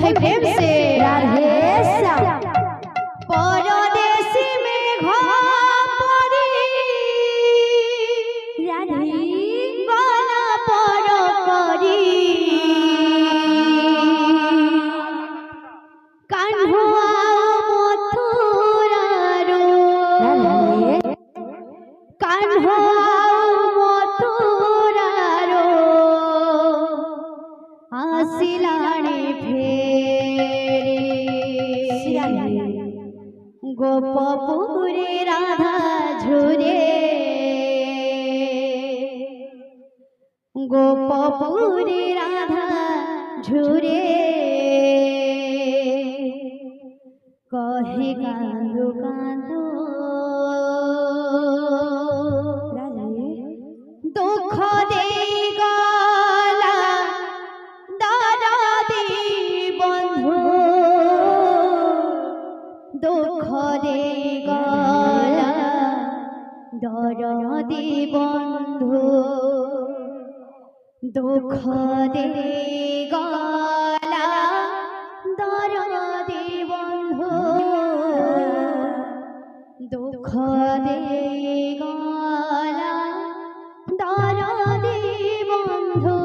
भाई प्रेम से राधे श्याम। परदेसी में घोरी राधे गला पर करी कान्हा मथुरारो कान्हा मथुरारो आसिलाणे फेरी गोपपुरे राधा झुरे गोपपुरे राधा झुरे कहे कांदो कांदो दुख दे गला दरदी बंधु दुख दे गला दरदी बंधु दुख दे गला दरदी बंधु दुख दे गला दरदी बंधु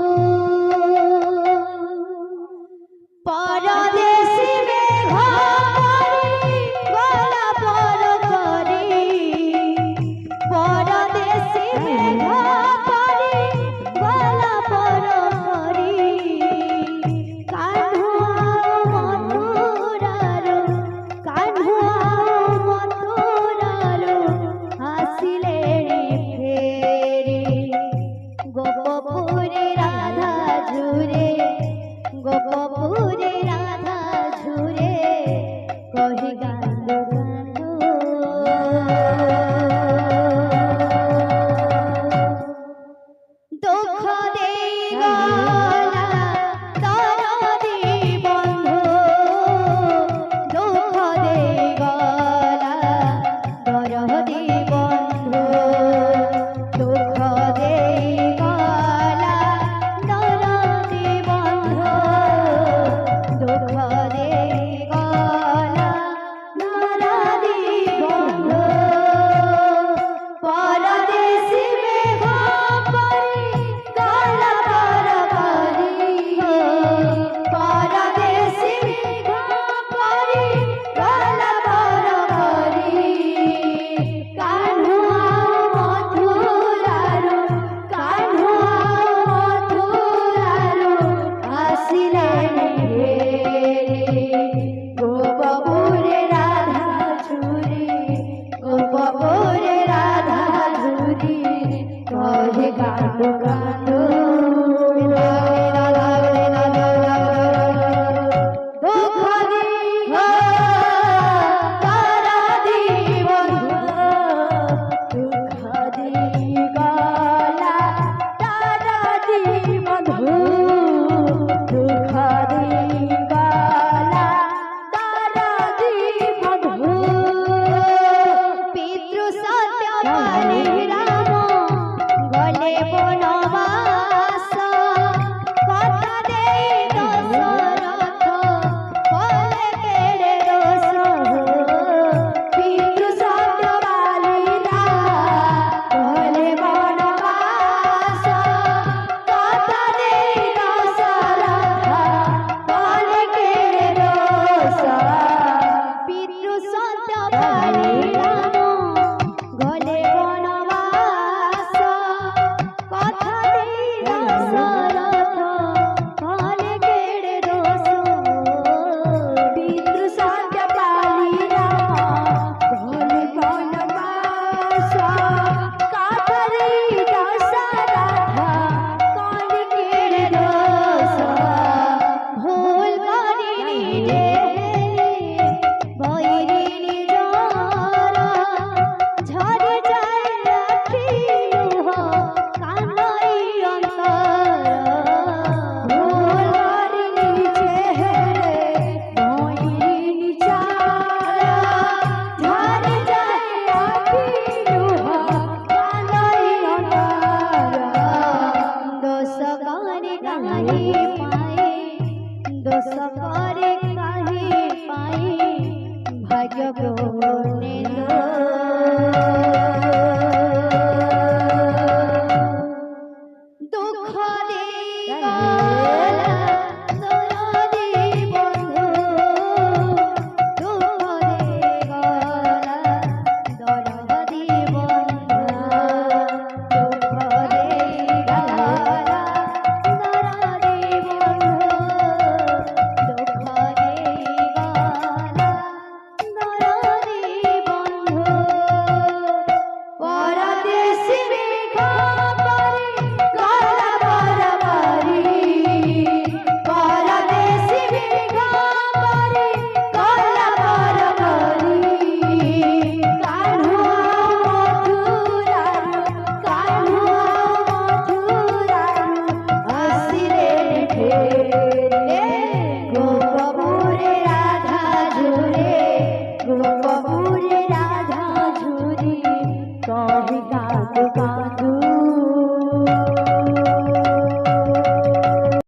परदेसी में घोरी गला पर करी परदेसी में घोरी गला पर करी कान्हा मथुरारो आसिले फेरी गोपपुरे राधा झुरे गोपपुरे राधा করে কাহি পাই ভজগনে দুঃখ দিগলা দরদি বন্ধু দুঃখ দিগলা দরদি বন্ধু দুঃখ দিগলা দরদি বন্ধু দুঃখ দিগলা দরদি বন্ধু পরদেশী মেঘা পরি গলা বরাবরি পরদেশী মেঘা পরি গলা বরাবরি কান্হুয়া মথুরার আসিলে ঢেরে গোপপুরে রাধা ঝুরে গোপপুরে রাধা ঝুরি কহি কাঁদু কাঁদু